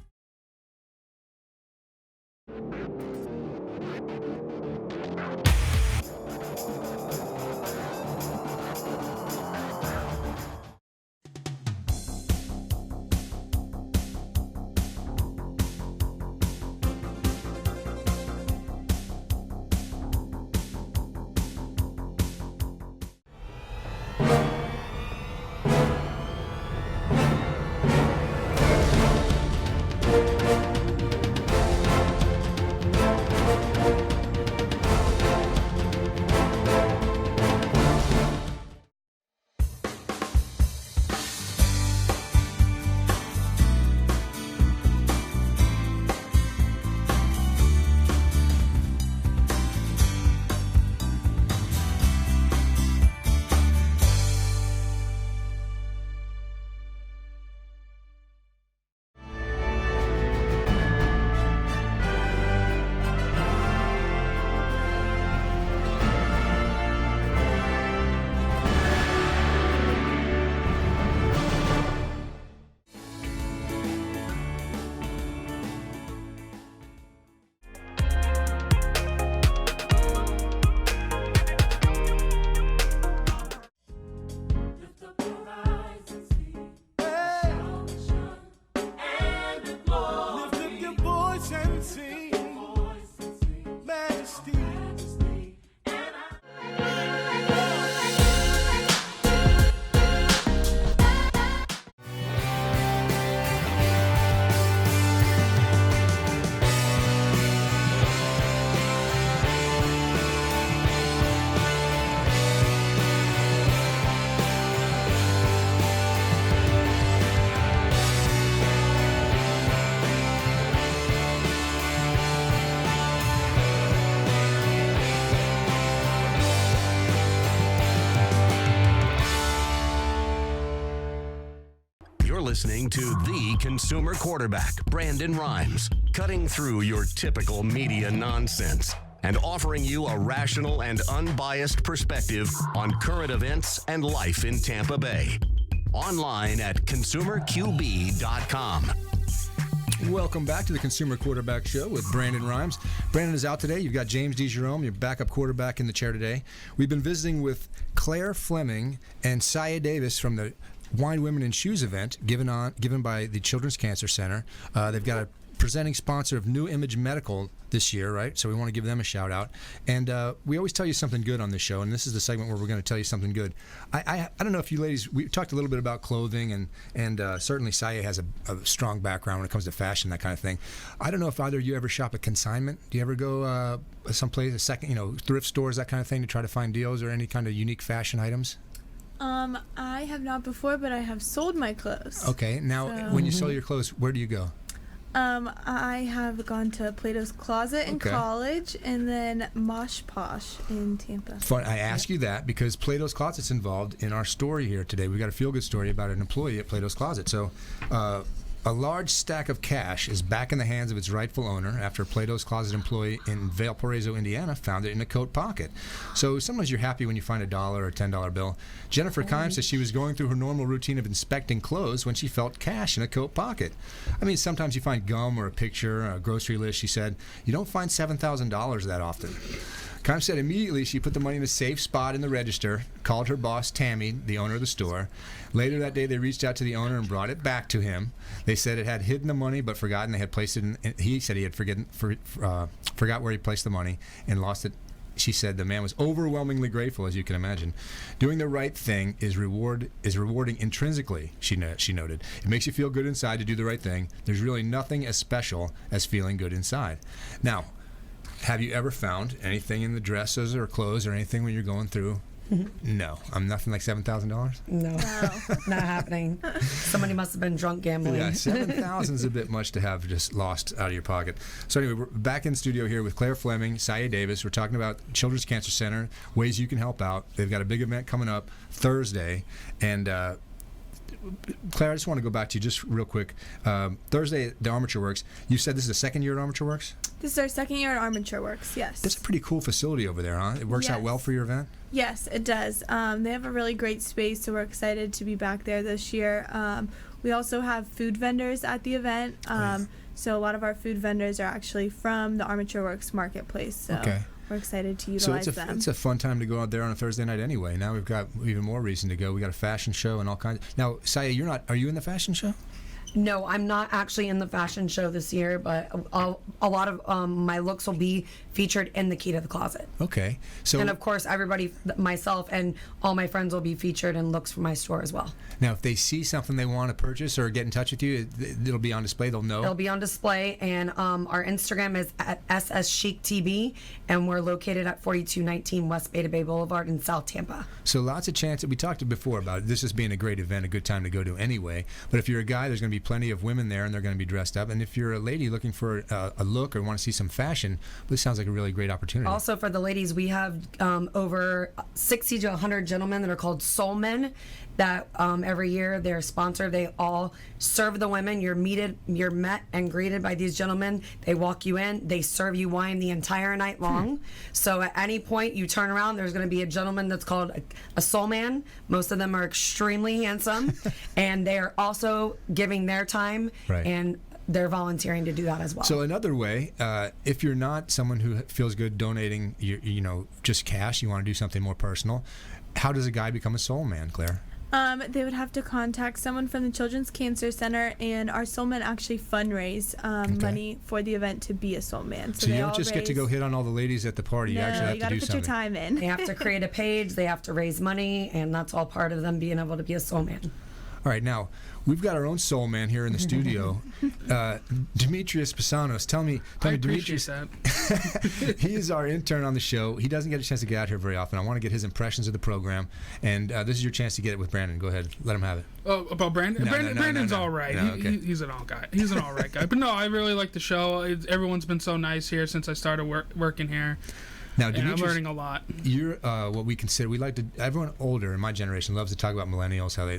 Listening to the consumer quarterback, Brandon Rhymes, cutting through your typical media nonsense and offering you a rational and unbiased perspective on current events and life in Tampa Bay. Online at consumerqb.com. Welcome back to the Consumer Quarterback Show with Brandon Rhymes. Brandon is out today. You've got James DeGerome, your backup quarterback, in the chair today. We've been visiting with Clare, Fleming, and Sayh Davis from the Wine, Women, and Shoes event given by the Children's Cancer Center. They've got a presenting sponsor of New Image Medical this year, right? So we want to give them a shout out. And we always tell you something good on this show, and this is the segment where we're going to tell you something good. I don't know if you ladies, we talked a little bit about clothing, and certainly Sayh has a strong background when it comes to fashion, that kind of thing. I don't know if either of you ever shop at consignment. Do you ever go someplace, thrift stores, that kind of thing, to try to find deals or any kind of unique fashion items? I have not before, but I have sold my clothes. Okay, now when you sell your clothes, where do you go? I have gone to Plato's Closet in college, and then Mosh Posh in Tampa. Fun. I ask you that because Plato's Closet's involved in our story here today. We got a feel-good story about an employee at Plato's Closet. So, a large stack of cash is back in the hands of its rightful owner after a Plato's Closet employee in Valparaiso, Indiana, found it in a coat pocket. So sometimes you're happy when you find $1 or a $10 bill. Jennifer Kimes says she was going through her normal routine of inspecting clothes when she felt cash in a coat pocket. I mean, sometimes you find gum or a picture, or a grocery list. She said, you don't find $7,000 that often. Kimes said immediately she put the money in a safe spot in the register, called her boss, Tammy, the owner of the store. Later that day, they reached out to the owner and brought it back to him. They said it had hidden the money but forgotten they had placed it in. He said he had forgot where he placed the money and lost it. She said the man was overwhelmingly grateful, as you can imagine. Doing the right thing is rewarding intrinsically, she noted. It makes you feel good inside to do the right thing. There's really nothing as special as feeling good inside. Now, have you ever found anything in the dresses or clothes or anything when you're going through? No. I'm nothing like $7,000? No. Not happening. Somebody must have been drunk gambling. Yeah, $7,000 is a bit much to have just lost out of your pocket. So anyway, we're back in studio here with Clare Fleming, Sayh Davis. We're talking about Children's Cancer Center, ways you can help out. They've got a big event coming up Thursday, and Claire, I just want to go back to you just real quick. Thursday, the Armature Works. You said this is the second year at Armature Works? This is our second year at Armature Works, yes. That's a pretty cool facility over there, huh? It works out well for your event? Yes, it does. They have a really great space, so we're excited to be back there this year. We also have food vendors at the event. So a lot of our food vendors are actually from the Armature Works marketplace. So we're excited to utilize them. It's a fun time to go out there on a Thursday night anyway. Now we've got even more reason to go. We got a fashion show and all kinds. Now, Sayh, are you in the fashion show? No, I'm not actually in the fashion show this year, but a lot of my looks will be featured in the Key to the Closet. Okay. So, and of course, everybody, myself and all my friends will be featured in looks from my store as well. Now, if they see something they want to purchase or get in touch with you, it'll be on display. They'll know. It'll be on display, and our Instagram is at @SSChicTB, and we're located at 4219 West Beta Bay Boulevard in South Tampa. So lots of chances. We talked before about this as being a great event, a good time to go to anyway. But if you're a guy, there's going to be plenty of women there, and they're going to be dressed up. And if you're a lady looking for a look or want to see some fashion, this sounds like a really great opportunity. Also, for the ladies, we have over 60 to 100 gentlemen that are called Soul Men. That every year they're sponsored. They all serve the women. You're met and greeted by these gentlemen. They walk you in. They serve you wine the entire night long. So at any point you turn around, there's going to be a gentleman that's called a soul man. Most of them are extremely handsome, and they are also giving their time and they're volunteering to do that as well. So another way, if you're not someone who feels good donating, just cash, you want to do something more personal. How does a guy become a soul man, Claire? They would have to contact someone from the Children's Cancer Center, and our soul men actually fundraise money for the event to be a soul man. So you don't just get to go hit on all the ladies at the party. You actually have to do something. You got to put your time in. They have to create a page. They have to raise money, and that's all part of them being able to be a soul man. All right, now we've got our own soul man here in the studio, Demetrius Pisanos. Tell me, Demetrius. That. He is our intern on the show. He doesn't get a chance to get out here very often. I want to get his impressions of the program, and this is your chance to get it with Brandon. Go ahead, let him have it. Oh, about Brandon? Brandon's all right. No, okay. He's an all guy. He's an all right guy. But no, I really like the show. Everyone's been so nice here since I started working here. Now, I'm learning a lot. You're what we consider. Everyone older in my generation loves to talk about millennials. How they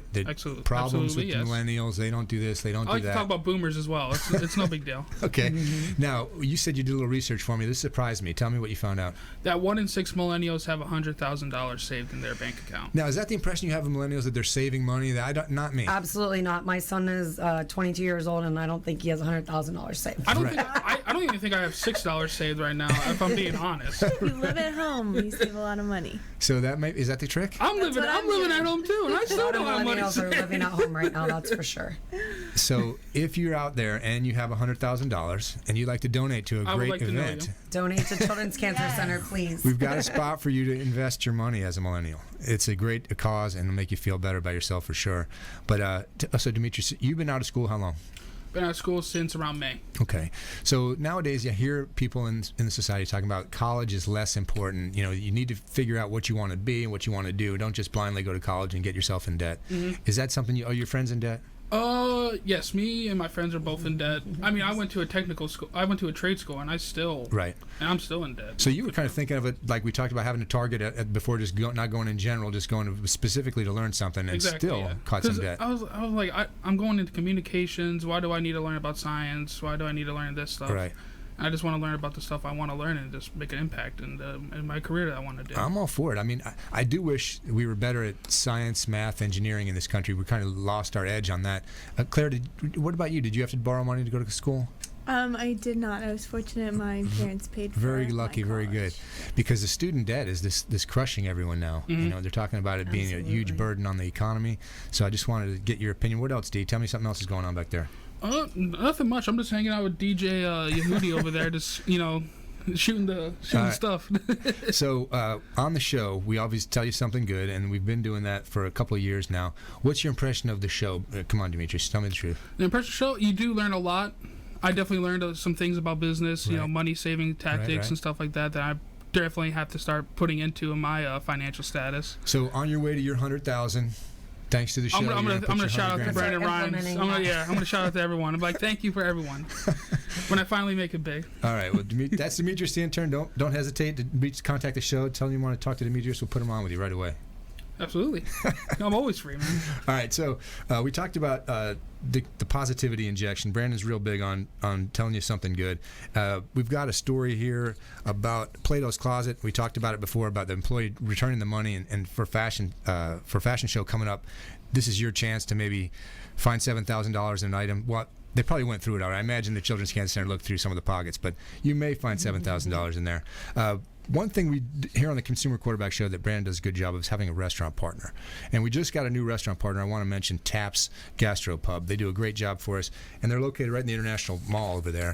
problems with the millennials. They don't do this. They don't do that. I like to talk about boomers as well. It's no big deal. Okay. Now, you said you did a little research for me. This surprised me. Tell me what you found out. That 1 in 6 millennials have $100,000 saved in their bank account. Now, is that the impression you have of millennials, that they're saving money? Not me. Absolutely not. My son is 22 years old, and I don't think he has $100,000 saved. I don't even think I have $6 saved right now, if I'm being honest. You live at home. You save a lot of money. So is that the trick? I'm living at home too, and I still don't have money. Millennials are living at home right now. That's for sure. So if you're out there and you have $100,000 and you'd like to donate to a great event, donate to Children's Cancer Center, please. We've got a spot for you to invest your money as a millennial. It's a great cause and it'll make you feel better about yourself for sure. But so Demetrius, you've been out of school how long? Been out of school since around May. Okay. So nowadays you hear people in the society talking about college is less important. You need to figure out what you want to be and what you want to do. Don't just blindly go to college and get yourself in debt. Mm-hmm. Is that something are your friends in debt? Yes, me and my friends are both in debt. I mean, I went to a technical school. I went to a trade school, and I'm still in debt. So you were kind of thinking of it like we talked about having a target before, just not going in general, just going specifically to learn something, and still caught some debt. I was like, I'm going into communications. Why do I need to learn about science? Why do I need to learn this stuff? Right. I just want to learn about the stuff I want to learn and just make an impact in my career that I want to do. I'm all for it. I mean, I do wish we were better at science, math, engineering in this country. We kind of lost our edge on that. Claire, what about you? Did you have to borrow money to go to school? I did not. I was fortunate my parents paid for Very lucky, very good. Because the student debt is this crushing everyone now. Mm-hmm. They're talking about it being a huge burden on the economy. So I just wanted to get your opinion. What else, Dee? Tell me something else is going on back there. Nothing much. I'm just hanging out with DJ Yehudi over there, just shooting stuff. So on the show, we always tell you something good, and we've been doing that for a couple of years now. What's your impression of the show? Come on, Demetrius, tell me the truth. The impression of the show, you do learn a lot. I definitely learned some things about business, money saving tactics and stuff like that I definitely have to start putting into my financial status. So on your way to your 100,000. Thanks to the show. I'm gonna shout out to Brandon Rhymes. I'm gonna shout out to everyone. I'm like, thank you for everyone. When I finally make it big. All right. Well, that's Demetrius, the intern. Don't hesitate to contact the show. Tell him you want to talk to Demetrius. We'll put him on with you right away. Absolutely. I'm always free, man. All right, so we talked about the positivity injection. Brandon's real big on telling you something good. We've got a story here about Plato's Closet. We talked about it before, about the employee returning the money, and for fashion show coming up, this is your chance to maybe find $7,000 in an item. Well, they probably went through it all right. I imagine the Children's Cancer Center looked through some of the pockets, but you may find $7,000 in there. One thing we here on the Consumer Quarterback Show that Brandon does a good job of is having a restaurant partner. And we just got a new restaurant partner. I want to mention Taps Gastropub. They do a great job for us, and they're located right in the International Mall over there.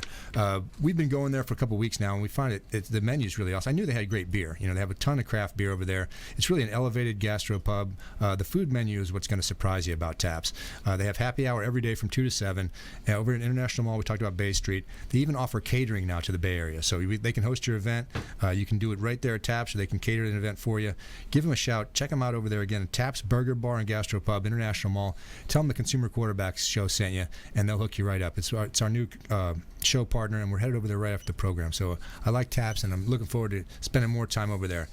We've been going there for a couple of weeks now, and we find the menu's really awesome. I knew they had great beer. They have a ton of craft beer over there. It's really an elevated gastropub. The food menu is what's going to surprise you about Taps. They have happy hour every day from 2 to 7. Over in International Mall, we talked about Bay Street. They even offer catering now to the Bay Area. So they can host your event. You can do it right there at Taps, or they can cater an event for you. Give them a shout. Check them out over there again. Taps Burger Bar and Gastropub, International Mall. Tell them the Consumer Quarterback Show sent you, and they'll hook you right up. It's our new show partner, and we're headed over there right after the program. So I like Taps, and I'm looking forward to spending more time over there.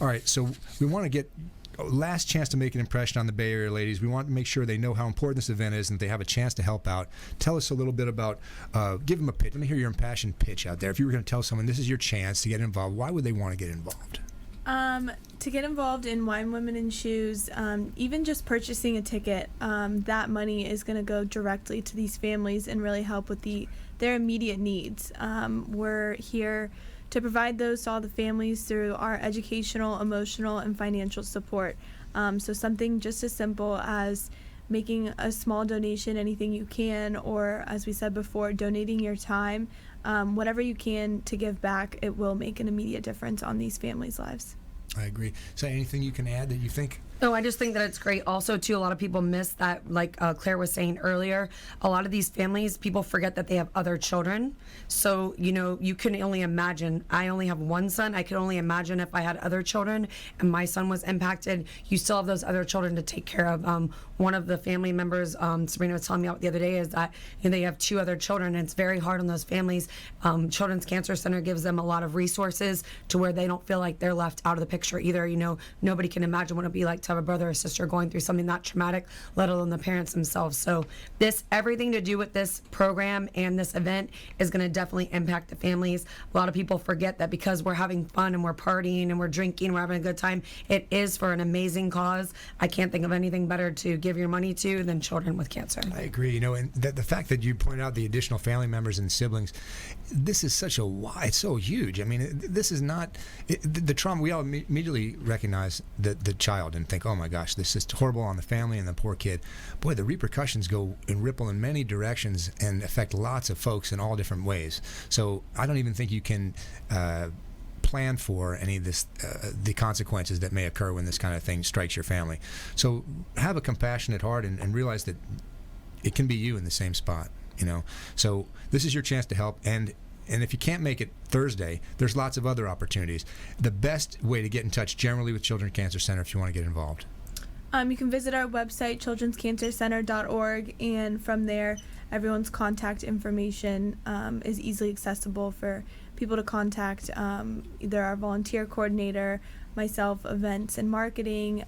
All right, so we want to get last chance to make an impression on the Bay Area ladies. We want to make sure they know how important this event is and they have a chance to help out. Tell us a little bit about, give them a pitch. Let me hear your impassioned pitch out there. If you were going to tell someone this is your chance to get involved, why would they want to get involved? To get involved in Wine, Women, and Shoes, even just purchasing a ticket, that money is going to go directly to these families and really help with their immediate needs. We're here to provide those to all the families through our educational, emotional, and financial support. So something just as simple as making a small donation, anything you can, or as we said before, donating your time, whatever you can to give back, it will make an immediate difference on these families' lives. I agree. So anything you can add that you think? No, I just think that it's great. Also, too, a lot of people miss that, like Claire was saying earlier, a lot of these families, people forget that they have other children. So, you can only imagine. I only have one son. I could only imagine if I had other children and my son was impacted. You still have those other children to take care of. One of the family members, Sabrina was telling me about the other day, is that they have 2 other children, and it's very hard on those families. Children's Cancer Center gives them a lot of resources to where they don't feel like they're left out of the picture either. Nobody can imagine what it'd be like to have a brother or sister going through something that traumatic, let alone the parents themselves. So everything to do with this program and this event is going to definitely impact the families. A lot of people forget that because we're having fun and we're partying and we're drinking, we're having a good time, it is for an amazing cause. I can't think of anything better to give your money to than children with cancer. I agree. And the fact that you point out the additional family members and siblings, this is it's so huge. I mean, this is not the trauma. We all immediately recognize the child and think, oh my gosh, this is horrible on the family and the poor kid. Boy, the repercussions go and ripple in many directions and affect lots of folks in all different ways. So I don't even think you can plan for any of this, the consequences that may occur when this kind of thing strikes your family. So have a compassionate heart and realize that it can be you in the same spot. So this is your chance to help, and if you can't make it Thursday, there's lots of other opportunities. The best way to get in touch generally with Children's Cancer Center if you want to get involved. You can visit our website, childrenscancercenter.org, and from there, everyone's contact information is easily accessible for people to contact either our volunteer coordinator, myself, events and marketing,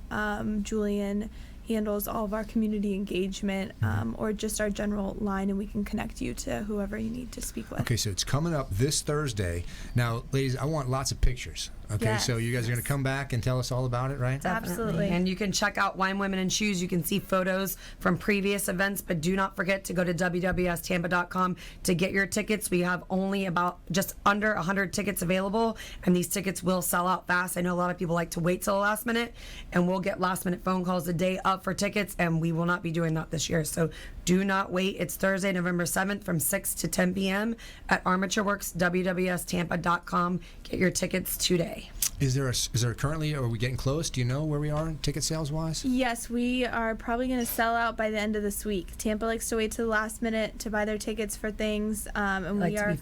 Julian handles all of our community engagement, or just our general line, and we can connect you to whoever you need to speak with. Okay, so it's coming up this Thursday. Now, ladies, I want lots of pictures. Okay, yes. So you guys are going to come back and tell us all about it, right? Absolutely. And you can check out Wine, Women, and Shoes. You can see photos from previous events, but do not forget to go to www.tampa.com to get your tickets. We have only about just under 100 tickets available, and these tickets will sell out fast. I know a lot of people like to wait till the last minute, and we'll get last-minute phone calls the day up for tickets, and we will not be doing that this year. So do not wait. It's Thursday, November 7th from 6 to 10 p.m. at Armature Works, www.tampa.com. Get your tickets today. Is there currently, are we getting close? Do you know where we are ticket sales wise? Yes, we are probably going to sell out by the end of this week. Tampa likes to wait to the last minute to buy their tickets for things, and we are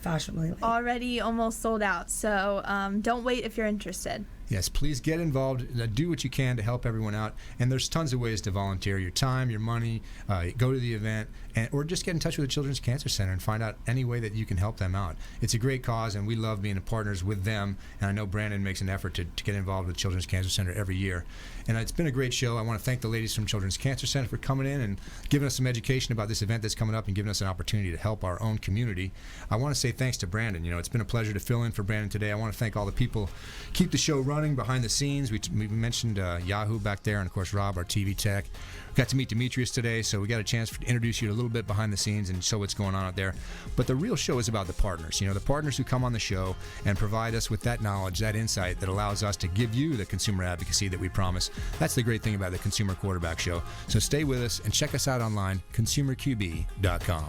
already almost sold out. So don't wait if you're interested. Yes, please get involved. Do what you can to help everyone out. And there's tons of ways to volunteer your time, your money, go to the event, or just get in touch with the Children's Cancer Center and find out any way that you can help them out. It's a great cause, and we love being partners with them. And I know Brandon makes an effort to get involved with Children's Cancer Center every year. And it's been a great show. I want to thank the ladies from Children's Cancer Center for coming in and giving us some education about this event that's coming up and giving us an opportunity to help our own community. I want to say thanks to Brandon. You know, it's been a pleasure to fill in for Brandon today. I want to thank all the people keep the show running behind the scenes. We mentioned Yahoo back there, and of course Rob, our TV tech. We got to meet Demetrius today, so we got a chance to introduce you a little bit behind the scenes and show what's going on out there. But the real show is about the partners. You know, the partners who come on the show and provide us with that knowledge, that insight that allows us to give you the consumer advocacy that we promise. That's the great thing about the Consumer Quarterback Show. So stay with us and check us out online, consumerqb.com.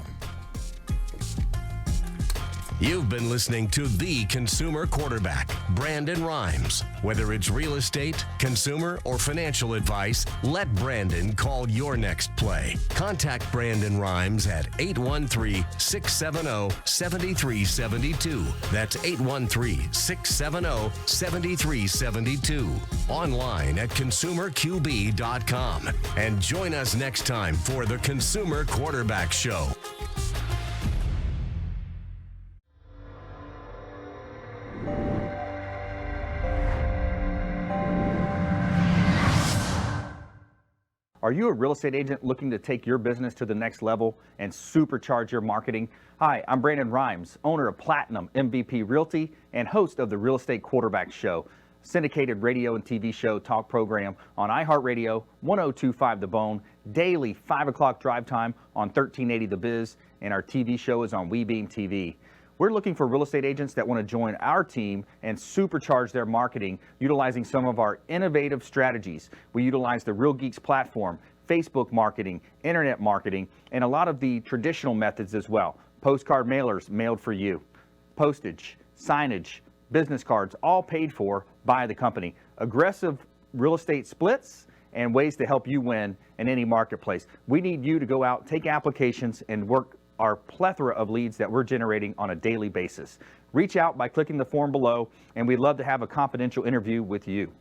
You've been listening to The Consumer Quarterback, Brandon Rhymes. Whether it's real estate, consumer, or financial advice, let Brandon call your next play. Contact Brandon Rhymes at 813-670-7372. That's 813-670-7372. Online at consumerqb.com. And join us next time for The Consumer Quarterback Show. Are you a real estate agent looking to take your business to the next level and supercharge your marketing? Hi, I'm Brandon Rhymes, owner of Platinum MVP Realty and host of the Real Estate Quarterback Show, syndicated radio and TV show talk program on iHeartRadio, 102.5 The Bone, daily 5 o'clock drive time on 1380 The Biz, and our TV show is on WeBeam TV. We're looking for real estate agents that want to join our team and supercharge their marketing utilizing some of our innovative strategies. We utilize the Real Geeks platform, Facebook marketing, internet marketing, and a lot of the traditional methods as well. Postcard mailers mailed for you, postage, signage, business cards, all paid for by the company. Aggressive real estate splits and ways to help you win in any marketplace. We need you to go out, take applications, and work our plethora of leads that we're generating on a daily basis. Reach out by clicking the form below, and we'd love to have a confidential interview with you.